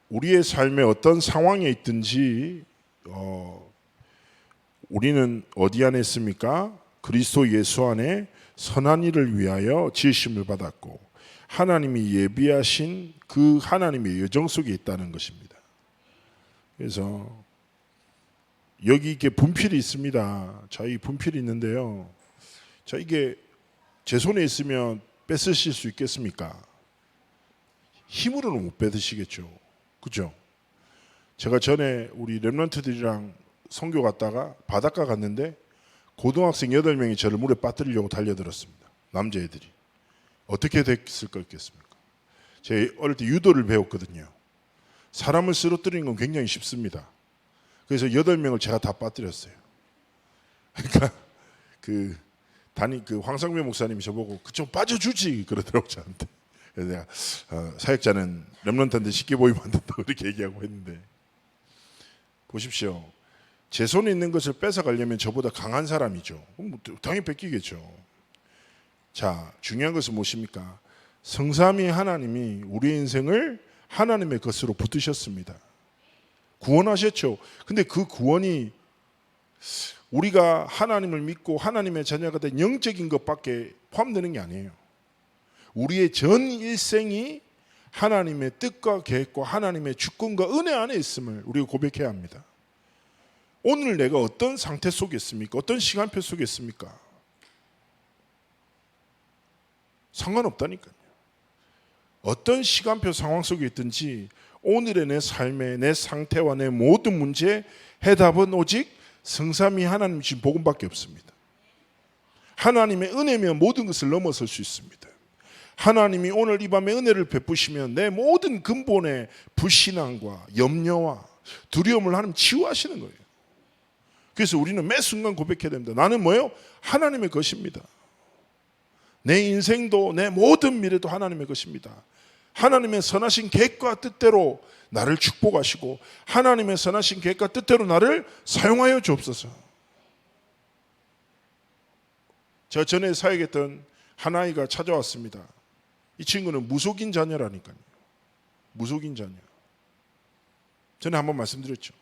우리의 삶에 어떤 상황에 있든지 우리는 어디 안에 있습니까? 그리스도 예수 안에 선한 일을 위하여 지으심을 받았고 하나님이 예비하신 그 하나님의 여정 속에 있다는 것입니다. 그래서 여기 이렇게 분필이 있습니다. 자, 이 분필이 있는데요. 자, 이게 제 손에 있으면 뺏으실 수 있겠습니까? 힘으로는 못 뺏으시겠죠. 그죠? 제가 전에 우리 렘넌트들이랑 선교 갔다가 바닷가 갔는데 고등학생 8명이 저를 물에 빠뜨리려고 달려들었습니다. 남자애들이. 어떻게 됐을 거겠습니까? 제가 어릴 때 유도를 배웠거든요. 사람을 쓰러뜨리는 건 굉장히 쉽습니다. 그래서 8명을 제가 다 빠뜨렸어요. 그러니까 그 황상배 목사님이 저보고 좀 빠져주지 그러더라고요, 저한테. 그래서 내가 사역자는 렘넌트한테 쉽게 보이면 안 된다고 이렇게 얘기하고 했는데, 보십시오. 제 손에 있는 것을 뺏어가려면 저보다 강한 사람이죠. 그럼 당연히 뺏기겠죠. 자, 중요한 것은 무엇입니까? 성삼위 하나님이 우리의 인생을 하나님의 것으로 붙드셨습니다. 구원하셨죠. 근데 그 구원이 우리가 하나님을 믿고 하나님의 자녀가 된 영적인 것밖에 포함되는 게 아니에요. 우리의 전 일생이 하나님의 뜻과 계획과 하나님의 주권과 은혜 안에 있음을 우리가 고백해야 합니다. 오늘 내가 어떤 상태 속에 있습니까? 어떤 시간표 속에 있습니까? 상관없다니까요. 어떤 시간표 상황 속에 있든지 오늘의 내 삶의 내 상태와 내 모든 문제의 해답은 오직 성삼위 하나님 주신 복음밖에 없습니다. 하나님의 은혜면 모든 것을 넘어설 수 있습니다. 하나님이 오늘 이 밤에 은혜를 베푸시면 내 모든 근본의 불신앙과 염려와 두려움을 하나님 치유하시는 거예요. 그래서 우리는 매 순간 고백해야 됩니다. 나는 뭐예요? 하나님의 것입니다. 내 인생도 내 모든 미래도 하나님의 것입니다. 하나님의 선하신 계획과 뜻대로 나를 축복하시고 하나님의 선하신 계획과 뜻대로 나를 사용하여 주옵소서. 제가 전에 사역했던 한 아이가 찾아왔습니다. 이 친구는 무속인 자녀라니까요. 무속인 자녀. 전에 한번 말씀드렸죠.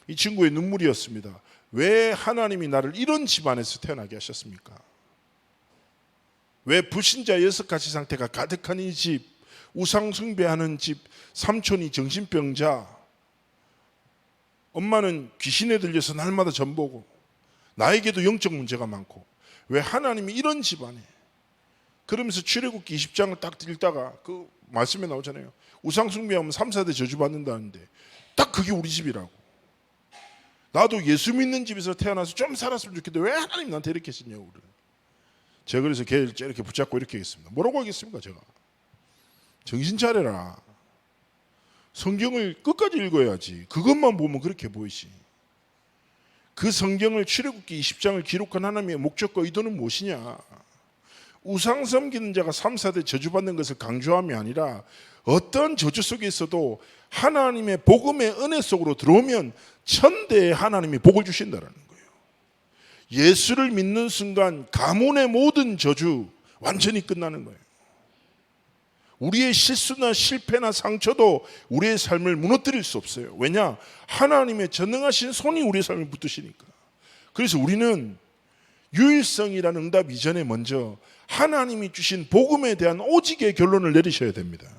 이 친구의 눈물이었습니다. 왜 하나님이 나를 이런 집안에서 태어나게 하셨습니까? 왜 불신자 6가지 상태가 가득한 이 집, 우상 숭배하는 집, 삼촌이 정신병자, 엄마는 귀신에 들려서 날마다 전보고 나에게도 영적 문제가 많고 왜 하나님이 이런 집안에, 그러면서 출애굽기 20장을 딱 읽다가 그 말씀에 나오잖아요. 우상 숭배하면 3, 4대 저주받는다는데 딱 그게 우리 집이라고. 나도 예수 믿는 집에서 태어나서 좀 살았으면 좋겠는데 왜 하나님 나한테 이렇게 했냐고. 제가 그래서 걔를 이렇게 붙잡고 이렇게 하겠습니다. 뭐라고 하겠습니까 제가? 정신 차려라. 성경을 끝까지 읽어야지. 그것만 보면 그렇게 보이지. 그 성경을 출애굽기 20장을 기록한 하나님의 목적과 의도는 무엇이냐? 우상 섬기는 자가 3, 4대 저주받는 것을 강조함이 아니라 어떤 저주 속에 있어도 하나님의 복음의 은혜 속으로 들어오면 천대의 하나님이 복을 주신다는 거예요. 예수를 믿는 순간 가문의 모든 저주 완전히 끝나는 거예요. 우리의 실수나 실패나 상처도 우리의 삶을 무너뜨릴 수 없어요. 왜냐? 하나님의 전능하신 손이 우리의 삶을 붙드시니까. 그래서 우리는 유일성이라는 응답 이전에 먼저 하나님이 주신 복음에 대한 오직의 결론을 내리셔야 됩니다.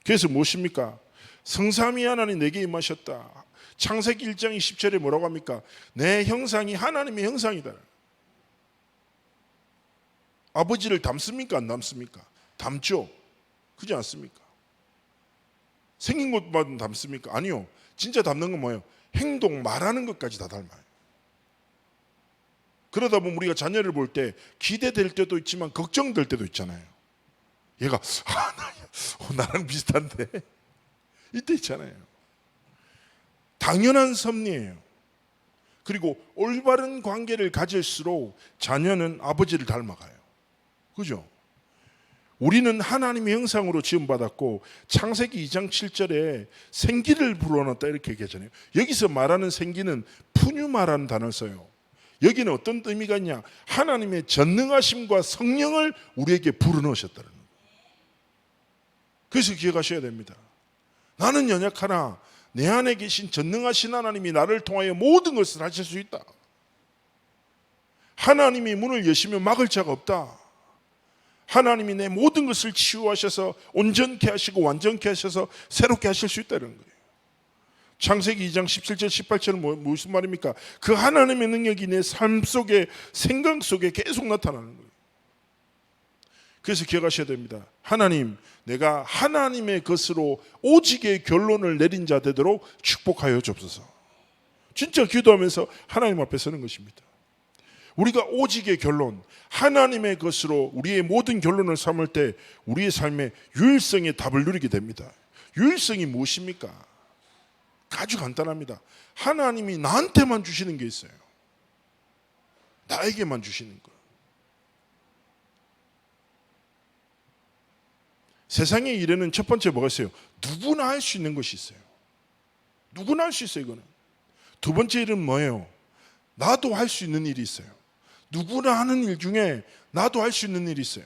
그래서 무엇입니까? 성삼위 하나님 내게 임하셨다. 창세기 1장 20절에 뭐라고 합니까? 내 형상이 하나님의 형상이다. 아버지를 닮습니까? 안 닮습니까? 닮죠. 그렇지 않습니까? 생긴 것만 닮습니까? 아니요. 진짜 닮는 건 뭐예요? 행동, 말하는 것까지 다 닮아요. 그러다 보면 우리가 자녀를 볼 때 기대될 때도 있지만 걱정될 때도 있잖아요. 얘가 나랑 비슷한데 이때 있잖아요. 당연한 섭리예요. 그리고 올바른 관계를 가질수록 자녀는 아버지를 닮아가요. 그죠? 우리는 하나님의 형상으로 지음받았고 창세기 2장 7절에 생기를 불어넣었다 이렇게 얘기하잖아요. 여기서 말하는 생기는 푸뉴마라는 단어를 써요. 여기는 어떤 의미가 있냐? 하나님의 전능하심과 성령을 우리에게 불어넣으셨다는 거예요. 그래서 기억하셔야 됩니다. 나는 연약하나 내 안에 계신 전능하신 하나님이 나를 통하여 모든 것을 하실 수 있다. 하나님이 문을 여시면 막을 자가 없다. 하나님이 내 모든 것을 치유하셔서 온전케 하시고 완전케 하셔서 새롭게 하실 수 있다는 거예요. 창세기 2장 17절 18절은 무슨 말입니까? 그 하나님의 능력이 내 삶 속에, 생각 속에 계속 나타나는 거예요. 그래서 기억하셔야 됩니다. 하나님, 내가 하나님의 것으로 오직의 결론을 내린 자 되도록 축복하여 주옵소서. 진짜 기도하면서 하나님 앞에 서는 것입니다. 우리가 오직의 결론, 하나님의 것으로 우리의 모든 결론을 삼을 때 우리의 삶의 유일성의 답을 누리게 됩니다. 유일성이 무엇입니까? 아주 간단합니다. 하나님이 나한테만 주시는 게 있어요. 나에게만 주시는 거. 세상의 일에는 첫 번째 뭐가 있어요? 누구나 할 수 있는 것이 있어요. 누구나 할 수 있어요, 이거는. 두 번째 일은 뭐예요? 나도 할 수 있는 일이 있어요. 누구나 하는 일 중에 나도 할 수 있는 일이 있어요.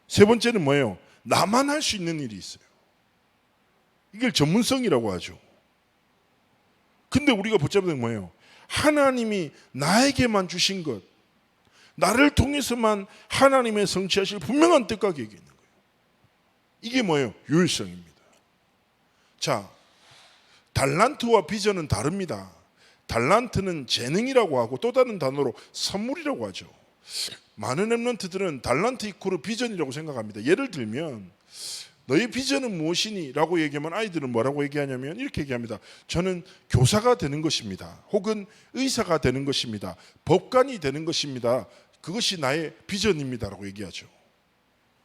세 번째는 뭐예요? 나만 할 수 있는 일이 있어요. 이걸 전문성이라고 하죠. 근데 우리가 붙잡는 건 뭐예요? 하나님이 나에게만 주신 것, 나를 통해서만 하나님의 성취하실 분명한 뜻과 계획이 있는 거예요. 이게 뭐예요? 유일성입니다. 자, 달란트와 비전은 다릅니다. 달란트는 재능이라고 하고 또 다른 단어로 선물이라고 하죠. 많은 랩런트들은 달란트 이코르 비전이라고 생각합니다. 예를 들면 너의 비전은 무엇이니? 라고 얘기하면 아이들은 뭐라고 얘기하냐면 이렇게 얘기합니다. 저는 교사가 되는 것입니다. 혹은 의사가 되는 것입니다. 법관이 되는 것입니다. 그것이 나의 비전입니다. 라고 얘기하죠.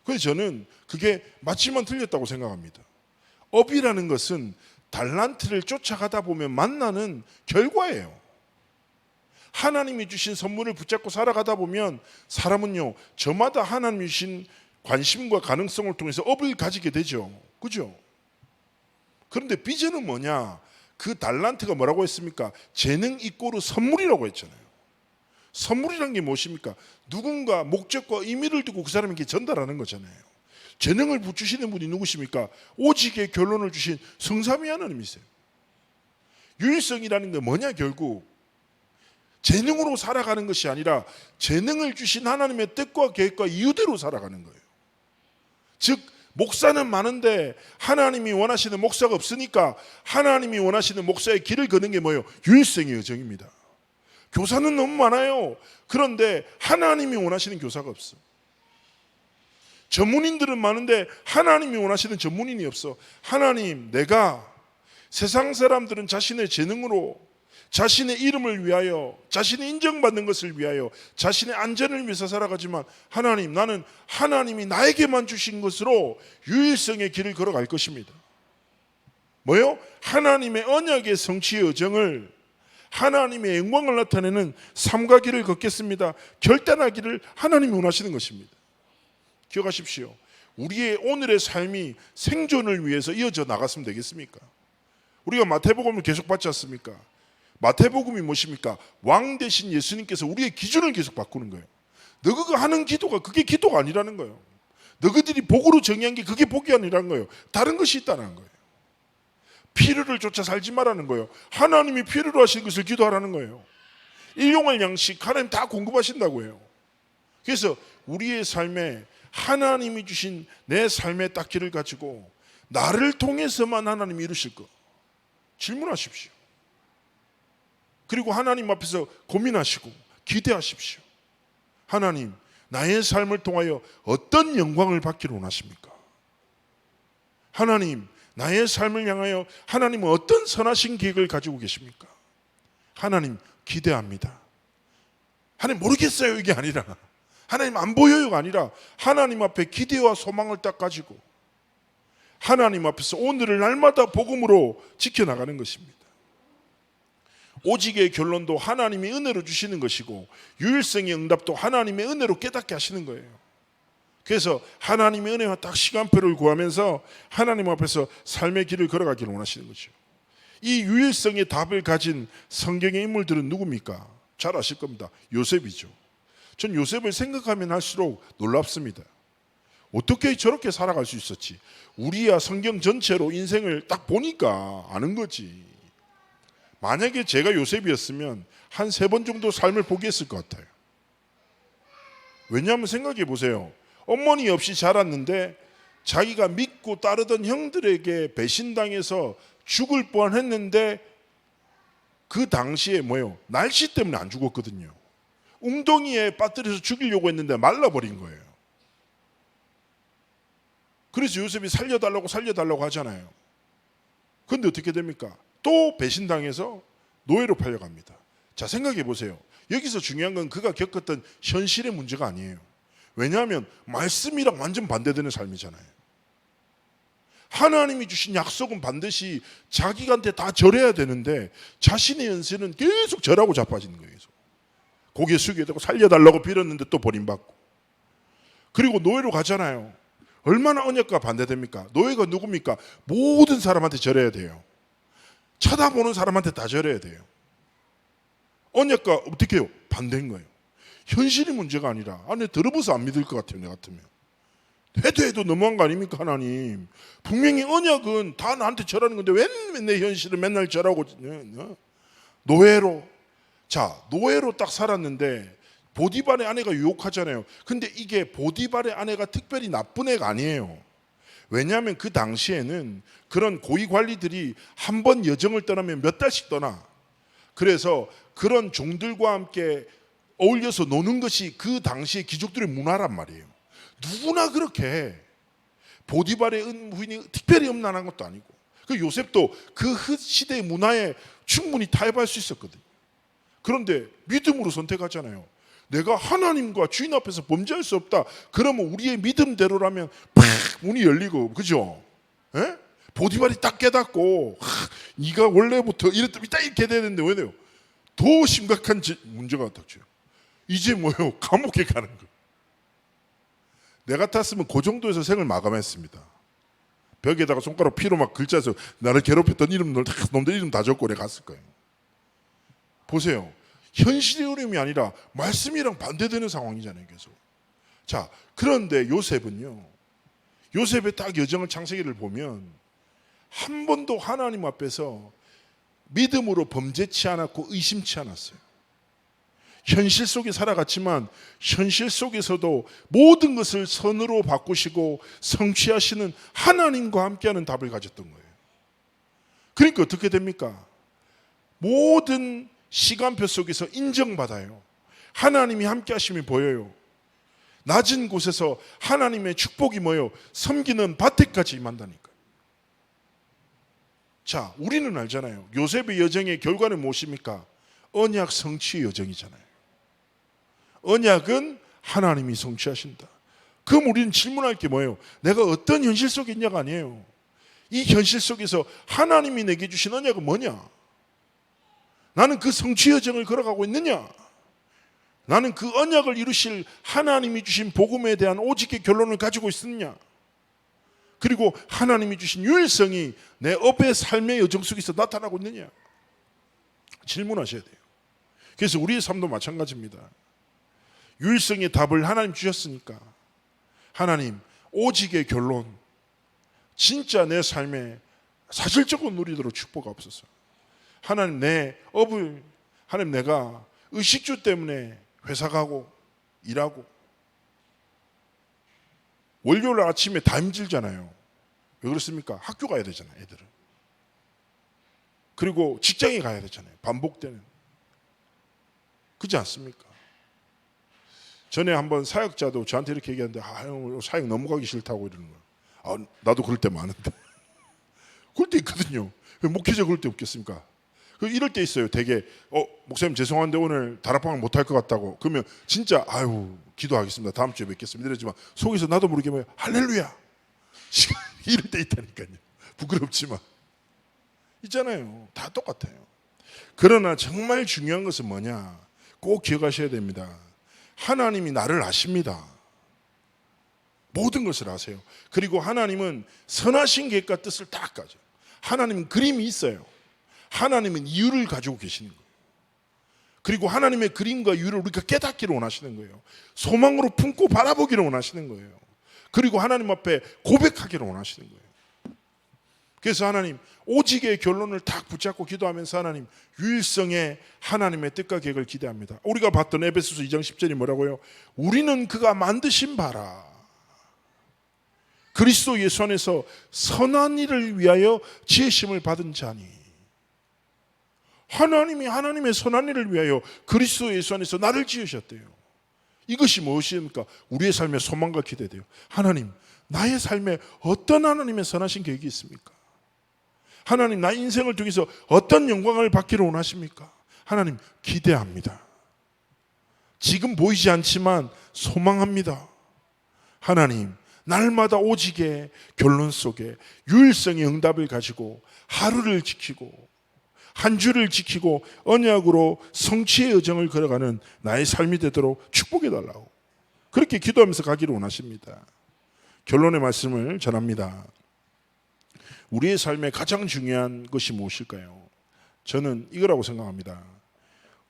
그래서 저는 그게 맞지만 틀렸다고 생각합니다. 업이라는 것은 달란트를 쫓아가다 보면 만나는 결과예요. 하나님이 주신 선물을 붙잡고 살아가다 보면 사람은요, 저마다 하나님이 주신 관심과 가능성을 통해서 업을 가지게 되죠. 그죠? 그런데 비전은 뭐냐? 그 달란트가 뭐라고 했습니까? 재능 이꼬르 선물이라고 했잖아요. 선물이란 게 무엇입니까? 누군가 목적과 의미를 두고 그 사람에게 전달하는 거잖아요. 재능을 주시는 분이 누구십니까? 오직의 결론을 주신 성삼위 하나님이세요. 유일성이라는 게 뭐냐? 결국 재능으로 살아가는 것이 아니라 재능을 주신 하나님의 뜻과 계획과 이유대로 살아가는 거예요. 즉 목사는 많은데 하나님이 원하시는 목사가 없으니까 하나님이 원하시는 목사의 길을 걷는 게 뭐예요? 유일성의 여정입니다. 교사는 너무 많아요. 그런데 하나님이 원하시는 교사가 없어. 전문인들은 많은데 하나님이 원하시는 전문인이 없어. 하나님, 내가 세상 사람들은 자신의 재능으로 자신의 이름을 위하여, 자신의 인정받는 것을 위하여, 자신의 안전을 위해서 살아가지만 하나님, 나는 하나님이 나에게만 주신 것으로 유일성의 길을 걸어갈 것입니다. 뭐요? 하나님의 언약의 성취의 여정을, 하나님의 영광을 나타내는 삶과 길을 걷겠습니다. 결단하기를 하나님이 원하시는 것입니다. 기억하십시오. 우리의 오늘의 삶이 생존을 위해서 이어져 나갔으면 되겠습니까? 우리가 마태복음을 계속 받지 않습니까? 마태복음이 무엇입니까? 왕 대신 예수님께서 우리의 기준을 계속 바꾸는 거예요. 너희가 하는 기도가 그게 기도가 아니라는 거예요. 너희들이 복으로 정의한 게 그게 복이 아니라는 거예요. 다른 것이 있다는 거예요. 필요를 쫓아 살지 말라는 거예요. 하나님이 필요로 하신 것을 기도하라는 거예요. 일용할 양식 하나님 다 공급하신다고 해요. 그래서 우리의 삶에 하나님이 주신 내 삶의 딱 길을 가지고 나를 통해서만 하나님이 이루실 것 질문하십시오. 그리고 하나님 앞에서 고민하시고 기대하십시오. 하나님, 나의 삶을 통하여 어떤 영광을 받기를 원하십니까? 하나님, 나의 삶을 향하여 하나님은 어떤 선하신 계획을 가지고 계십니까? 하나님, 기대합니다. 하나님, 모르겠어요 이게 아니라, 하나님 안 보여요가 아니라 하나님 앞에 기대와 소망을 딱 가지고 하나님 앞에서 오늘을 날마다 복음으로 지켜나가는 것입니다. 오직의 결론도 하나님이 은혜로 주시는 것이고 유일성의 응답도 하나님의 은혜로 깨닫게 하시는 거예요. 그래서 하나님의 은혜와 딱 시간표를 구하면서 하나님 앞에서 삶의 길을 걸어가기를 원하시는 거죠. 이 유일성의 답을 가진 성경의 인물들은 누굽니까? 잘 아실 겁니다. 요셉이죠. 전 요셉을 생각하면 할수록 놀랍습니다. 어떻게 저렇게 살아갈 수 있었지? 우리야 성경 전체로 인생을 딱 보니까 아는 거지. 만약에 제가 요셉이었으면 한 3번 정도 삶을 포기했을 것 같아요. 왜냐하면 생각해 보세요. 어머니 없이 자랐는데 자기가 믿고 따르던 형들에게 배신당해서 죽을 뻔했는데 그 당시에 뭐예요? 날씨 때문에 안 죽었거든요. 웅덩이에 빠뜨려서 죽이려고 했는데 말라버린 거예요. 그래서 요셉이 살려달라고 하잖아요. 그런데 어떻게 됩니까? 또 배신당해서 노예로 팔려갑니다. 자, 생각해 보세요. 여기서 중요한 건 그가 겪었던 현실의 문제가 아니에요. 왜냐하면 말씀이랑 완전 반대되는 삶이잖아요. 하나님이 주신 약속은 반드시 자기한테 다 절해야 되는데 자신의 연세는 계속 절하고 자빠지는 거예요. 계속. 고개 숙여야 되고 살려달라고 빌었는데 또 버림받고. 그리고 노예로 가잖아요. 얼마나 언약과 반대됩니까? 노예가 누굽니까? 모든 사람한테 절해야 돼요. 쳐다보는 사람한테 다 절해야 돼요. 언약과 어떻게 해요? 반대인 거예요. 현실이 문제가 아니라 안에 들어봐서 안 믿을 것 같아요. 내 같으면. 해도 너무한 거 아닙니까? 하나님. 분명히 언약은 다 나한테 절하는 건데 왜 내 현실을 맨날 절하고. 노예로. 자, 노예로 딱 살았는데 보디발의 아내가 유혹하잖아요. 근데 이게 보디발의 아내가 특별히 나쁜 애가 아니에요. 왜냐하면 그 당시에는 그런 고위 관리들이 한 번 여정을 떠나면 몇 달씩 떠나. 그래서 그런 종들과 함께 어울려서 노는 것이 그 당시의 귀족들의 문화란 말이에요. 누구나 그렇게 해. 보디발의 부인이 특별히 음란한 것도 아니고. 그 요셉도 그 시대의 문화에 충분히 타협할 수 있었거든요. 그런데 믿음으로 선택하잖아요. 내가 하나님과 주인 앞에서 범죄할 수 없다. 그러면 우리의 믿음대로라면 팍 문이 열리고, 그죠? 에? 보디발이 딱 깨닫고 네가 원래부터 이랬더니 딱 이렇게 돼야 되는데 왜 돼요? 더 심각한 문제가 닥쳐요. 이제 뭐예요? 감옥에 가는 거예요. 내 같았으면 그 정도에서 생을 마감했습니다. 벽에다가 손가락 피로 막 글자에서 나를 괴롭혔던 놈들 이름 다 적고 내가 갔을 거예요. 보세요. 현실의 어려움이 아니라 말씀이랑 반대되는 상황이잖아요. 계속. 자, 그런데 요셉은요. 요셉의 딱 여정을 창세기를 보면 한 번도 하나님 앞에서 믿음으로 범죄치 않았고 의심치 않았어요. 현실 속에 살아갔지만 현실 속에서도 모든 것을 선으로 바꾸시고 성취하시는 하나님과 함께하는 답을 가졌던 거예요. 그러니까 어떻게 됩니까? 모든 시간표 속에서 인정받아요. 하나님이 함께하심이 보여요. 낮은 곳에서 하나님의 축복이 뭐예요? 섬기는 밭에까지 임한다니까요. 자, 우리는 알잖아요. 요셉의 여정의 결과는 무엇입니까? 언약 성취의 여정이잖아요. 언약은 하나님이 성취하신다. 그럼 우리는 질문할 게 뭐예요? 내가 어떤 현실 속에 있냐가 아니에요. 이 현실 속에서 하나님이 내게 주신 언약은 뭐냐? 나는 그 성취 여정을 걸어가고 있느냐? 나는 그 언약을 이루실 하나님이 주신 복음에 대한 오직의 결론을 가지고 있느냐? 그리고 하나님이 주신 유일성이 내 업의 삶의 여정 속에서 나타나고 있느냐? 질문하셔야 돼요. 그래서 우리의 삶도 마찬가지입니다. 유일성의 답을 하나님 주셨으니까 하나님 오직의 결론 진짜 내 삶에 사실적으로 누리도록 축복하옵소서. 하나님 내 업을 하나님 내가 의식주 때문에 회사 가고 일하고 월요일 아침에 다 힘들잖아요. 왜 그렇습니까? 학교 가야 되잖아요. 애들은. 그리고 직장에 가야 되잖아요. 반복되는. 그렇지 않습니까? 전에 한번 사역자도 저한테 이렇게 얘기하는데 사역 너무 가기 싫다고 이러는 거예요. 나도 그럴 때 많은데. 그럴 때 있거든요. 목회자 그럴 때 없겠습니까? 이럴 때 있어요. 되게 목사님 죄송한데 오늘 다락방을 못할 것 같다고. 그러면 진짜 기도하겠습니다. 다음 주에 뵙겠습니다. 이러지만 속에서 나도 모르게 뭐예요. 할렐루야. 이럴 때 있다니까요. 부끄럽지만. 있잖아요. 다 똑같아요. 그러나 정말 중요한 것은 뭐냐. 꼭 기억하셔야 됩니다. 하나님이 나를 아십니다. 모든 것을 아세요. 그리고 하나님은 선하신 계획과 뜻을 다 가져요. 하나님은 그림이 있어요. 하나님은 이유를 가지고 계시는 거예요. 그리고 하나님의 그림과 이유를 우리가 깨닫기를 원하시는 거예요. 소망으로 품고 바라보기를 원하시는 거예요. 그리고 하나님 앞에 고백하기를 원하시는 거예요. 그래서 하나님 오직의 결론을 딱 붙잡고 기도하면서 하나님 유일성의 하나님의 뜻과 계획을 기대합니다. 우리가 봤던 에베소서 2장 10절이 뭐라고요? 우리는 그가 만드신 바라 그리스도 예수 안에서 선한 일을 위하여 지으심을 받은 자니. 하나님이 하나님의 선한 일을 위하여 그리스도 예수 안에서 나를 지으셨대요. 이것이 무엇입니까? 우리의 삶의 소망과 기대돼요. 하나님, 나의 삶에 어떤 하나님의 선하신 계획이 있습니까? 하나님, 나의 인생을 통해서 어떤 영광을 받기를 원하십니까? 하나님, 기대합니다. 지금 보이지 않지만 소망합니다. 하나님, 날마다 오직의 결론 속에 유일성의 응답을 가지고 하루를 지키고 한 주를 지키고 언약으로 성취의 여정을 걸어가는 나의 삶이 되도록 축복해달라고 그렇게 기도하면서 가기를 원하십니다. 결론의 말씀을 전합니다. 우리의 삶에 가장 중요한 것이 무엇일까요? 저는 이거라고 생각합니다.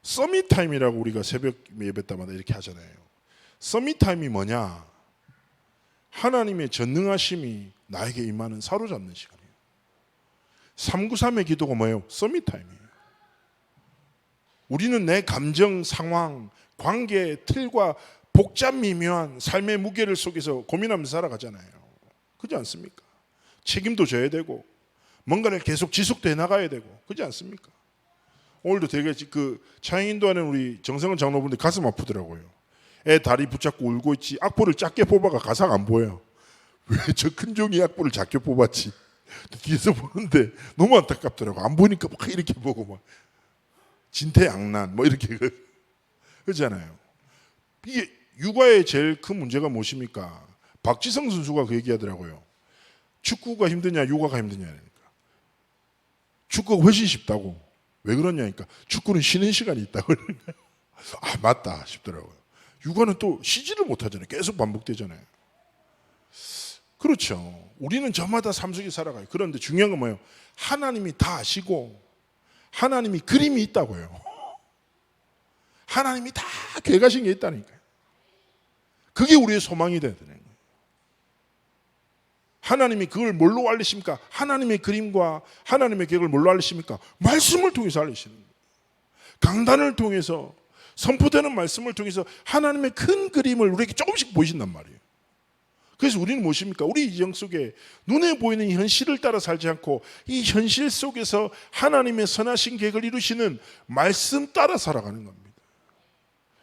서밋타임이라고 우리가 새벽 예배 때마다 이렇게 하잖아요. 서밋타임이 뭐냐? 하나님의 전능하심이 나에게 임하는 사로잡는 시간이에요. 393의 기도가 뭐예요? 서밋타임이에요. 우리는 내 감정, 상황, 관계, 틀과 복잡 미묘한 삶의 무게를 속에서 고민하면서 살아가잖아요. 그렇지 않습니까? 책임도 져야 되고 뭔가를 계속 지속돼 나가야 되고 그렇지 않습니까? 오늘도 되게 그 차영인도하는 우리 정성은 장로분들 가슴 아프더라고요. 애 다리 붙잡고 울고 있지 악보를 작게 뽑아가 가사가 안 보여요. 왜 저 큰 종이 악보를 작게 뽑았지? 뒤에서 보는데 너무 안타깝더라고. 안 보니까 막 이렇게 보고 막 진퇴양난 뭐 이렇게 그러잖아요. 이게 육아의 제일 큰 문제가 무엇입니까? 박지성 선수가 그 얘기하더라고요. 축구가 힘드냐 육아가 힘드냐니까. 축구가 훨씬 쉽다고. 왜 그러냐니까 축구는 쉬는 시간이 있다고. 아 맞다 싶더라고요. 육아는 또 쉬지를 못하잖아요. 계속 반복되잖아요. 그렇죠. 우리는 저마다 삶 속에 살아가요. 그런데 중요한 건 뭐예요? 하나님이 다 아시고 하나님이 그림이 있다고요. 하나님이 다 계획하신 게 있다니까요. 그게 우리의 소망이 돼야 되는 거예요. 하나님이 그걸 뭘로 알리십니까? 하나님의 그림과 하나님의 계획을 뭘로 알리십니까? 말씀을 통해서 알리시는 거예요. 강단을 통해서 선포되는 말씀을 통해서 하나님의 큰 그림을 우리에게 조금씩 보이신단 말이에요. 그래서 우리는 무엇입니까? 우리 인생 속에 눈에 보이는 현실을 따라 살지 않고 이 현실 속에서 하나님의 선하신 계획을 이루시는 말씀 따라 살아가는 겁니다.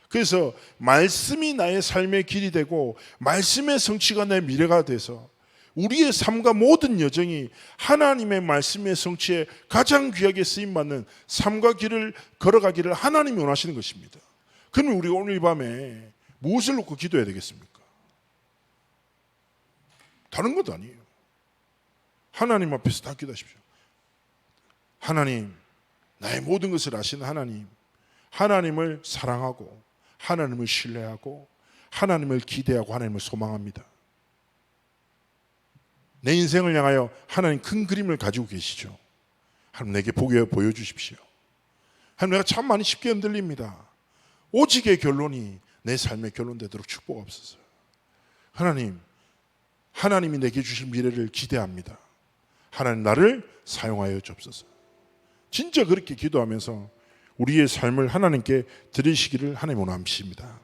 그래서 말씀이 나의 삶의 길이 되고 말씀의 성취가 내 미래가 돼서 우리의 삶과 모든 여정이 하나님의 말씀의 성취에 가장 귀하게 쓰임받는 삶과 길을 걸어가기를 하나님이 원하시는 것입니다. 그러면 우리가 오늘 밤에 무엇을 놓고 기도해야 되겠습니까? 다른 것도 아니에요. 하나님 앞에서 다 기도하십시오. 하나님, 나의 모든 것을 아시는 하나님, 하나님을 사랑하고 하나님을 신뢰하고 하나님을 기대하고 하나님을 소망합니다. 내 인생을 향하여 하나님 큰 그림을 가지고 계시죠. 하나님 내게 보여주십시오. 하나님 내가 참 많이 쉽게 흔들립니다. 오직의 결론이 내 삶의 결론 되도록 축복하옵소서. 하나님, 하나님이 내게 주실 미래를 기대합니다. 하나님 나를 사용하여 주옵소서. 진짜 그렇게 기도하면서 우리의 삶을 하나님께 드리시기를 하나님 원하십니다.